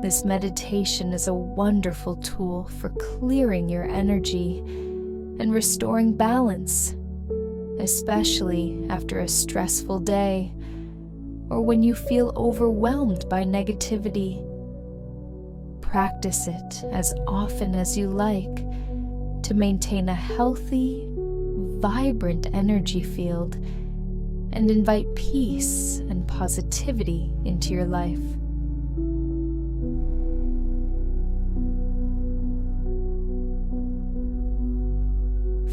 This meditation is a wonderful tool for clearing your energy and restoring balance, especially after a stressful day or when you feel overwhelmed by negativity. Practice it as often as you like to maintain a healthy, vibrant energy field and invite peace and positivity into your life.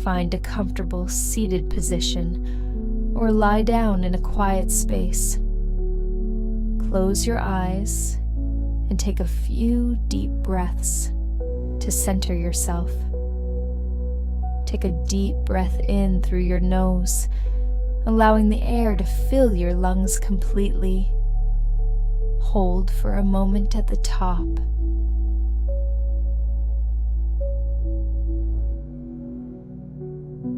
Find a comfortable seated position or lie down in a quiet space. Close your eyes and take a few deep breaths to center yourself. Take a deep breath in through your nose, allowing the air to fill your lungs completely. Hold for a moment at the top.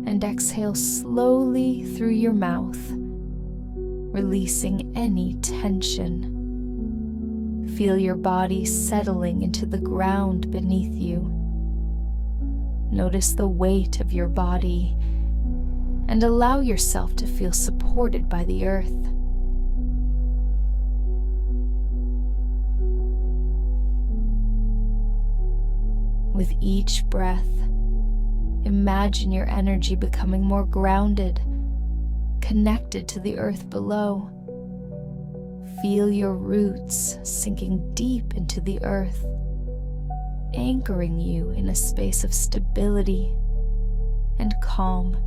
And exhale slowly through your mouth, releasing any tension. Feel your body settling into the ground beneath you. Notice the weight of your body and allow yourself to feel supported by the earth. With each breath, imagine your energy becoming more grounded, connected to the earth below. Feel your roots sinking deep into the earth, anchoring you in a space of stability and calm.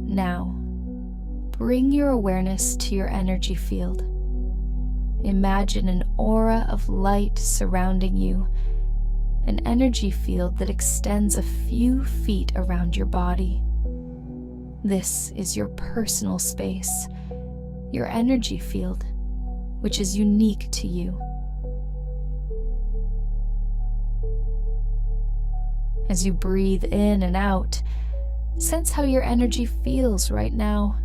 Now, bring your awareness to your energy field. Imagine an aura of light surrounding you, an energy field that extends a few feet around your body. This is your personal space, your energy field, which is unique to you. As you breathe in and out, sense how your energy feels right now.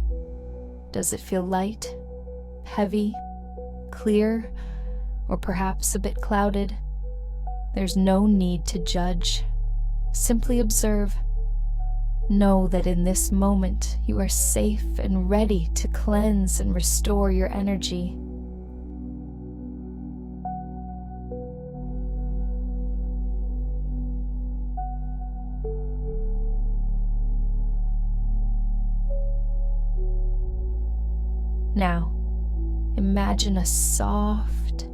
Does it feel light, heavy, clear, or perhaps a bit clouded? There's no need to judge. Simply observe. Know that in this moment you are safe and ready to cleanse and restore your energy. Now, imagine a soft,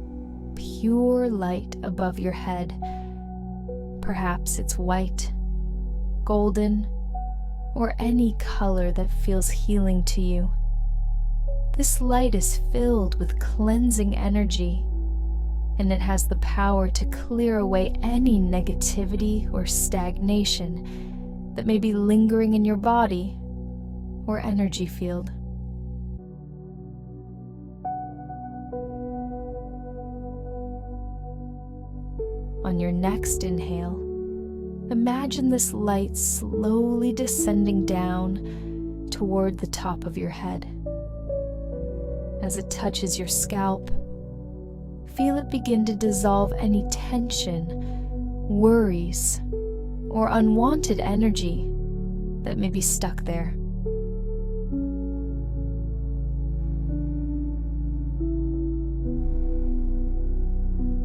pure light above your head. Perhaps it's white, golden, or any color that feels healing to you. This light is filled with cleansing energy, and it has the power to clear away any negativity or stagnation that may be lingering in your body or energy field. On your next inhale, imagine this light slowly descending down toward the top of your head. As it touches your scalp, feel it begin to dissolve any tension, worries, or unwanted energy that may be stuck there.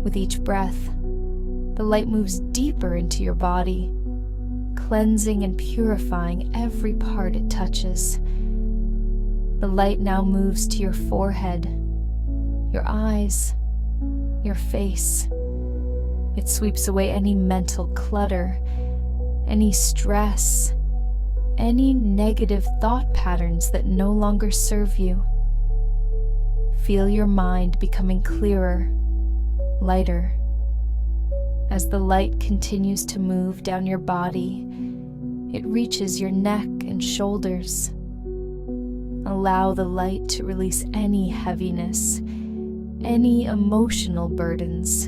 With each breath, the light moves deeper into your body, cleansing and purifying every part it touches. The light now moves to your forehead, your eyes, your face. It sweeps away any mental clutter, any stress, any negative thought patterns that no longer serve you. Feel your mind becoming clearer, lighter. As the light continues to move down your body, it reaches your neck and shoulders. Allow the light to release any heaviness, any emotional burdens,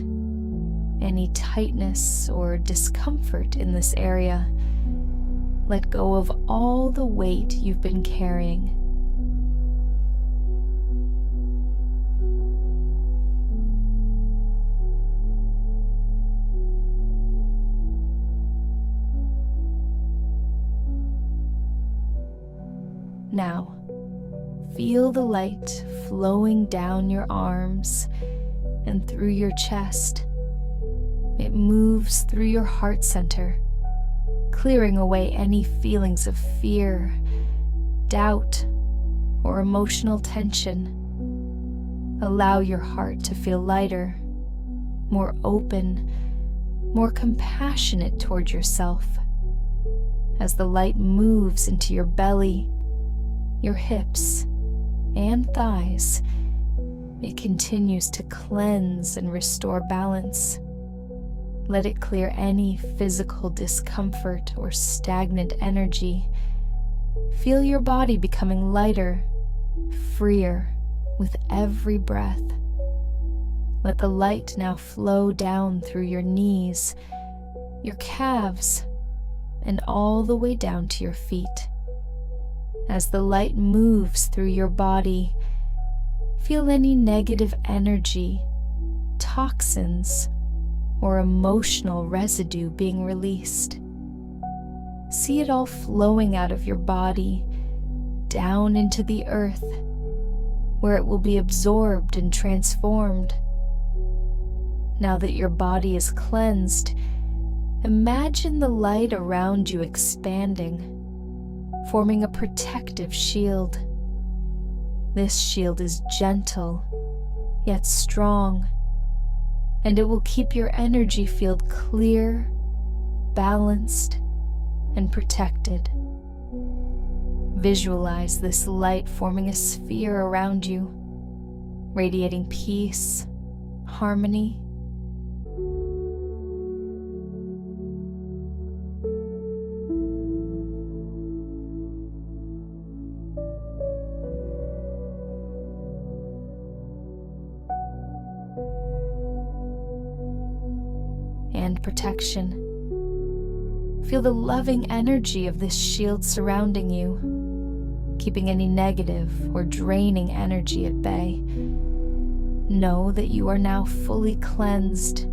any tightness or discomfort in this area. let go of all the weight you've been carrying. Now, feel the light flowing down your arms and through your chest. It moves through your heart center, clearing away any feelings of fear, doubt, or emotional tension. Allow your heart to feel lighter, more open, more compassionate toward yourself. As the light moves into your belly, your hips, and thighs, it continues to cleanse and restore balance. Let it clear any physical discomfort or stagnant energy. Feel your body becoming lighter, freer with every breath. Let the light now flow down through your knees, your calves, and all the way down to your feet. As the light moves through your body, feel any negative energy, toxins, or emotional residue being released. See it all flowing out of your body, down into the earth, where it will be absorbed and transformed. Now that your body is cleansed, imagine the light around you expanding, forming a protective shield. This shield is gentle, yet strong, and it will keep your energy field clear, balanced, and protected. Visualize this light forming a sphere around you, radiating peace, harmony, and protection. Feel the loving energy of this shield surrounding you, keeping any negative or draining energy at bay. Know that you are now fully cleansed,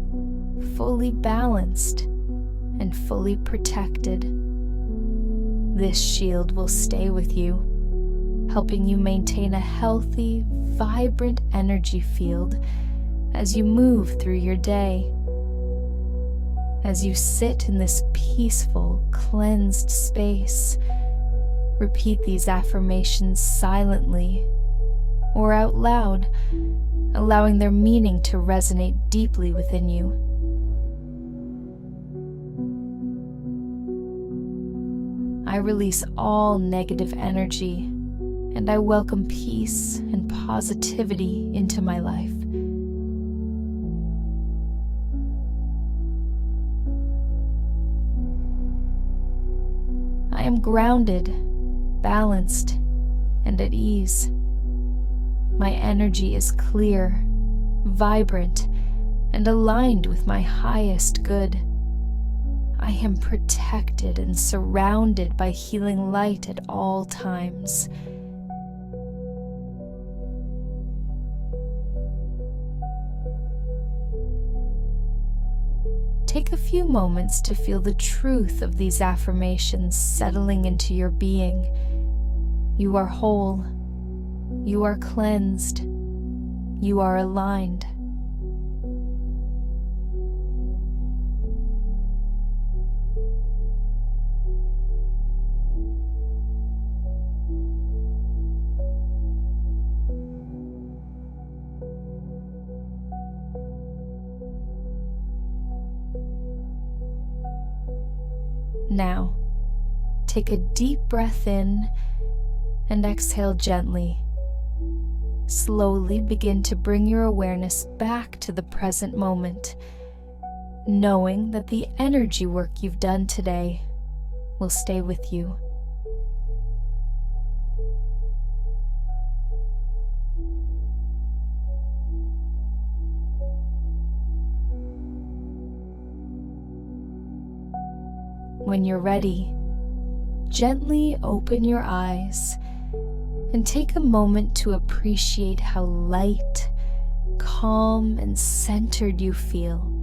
fully balanced, and fully protected. This shield will stay with you, helping you maintain a healthy, vibrant energy field as you move through your day. As you sit in this peaceful, cleansed space, repeat these affirmations silently or out loud, allowing their meaning to resonate deeply within you. I release all negative energy, and I welcome peace and positivity into my life. I am grounded, balanced, and at ease. My energy is clear, vibrant, and aligned with my highest good. I am protected and surrounded by healing light at all times. Take a few moments to feel the truth of these affirmations settling into your being. You are whole. You are cleansed. You are aligned. Now, take a deep breath in and exhale gently. Slowly begin to bring your awareness back to the present moment, knowing that the energy work you've done today will stay with you. When you're ready, Gently open your eyes and take a moment to appreciate how light, calm, and centered you feel.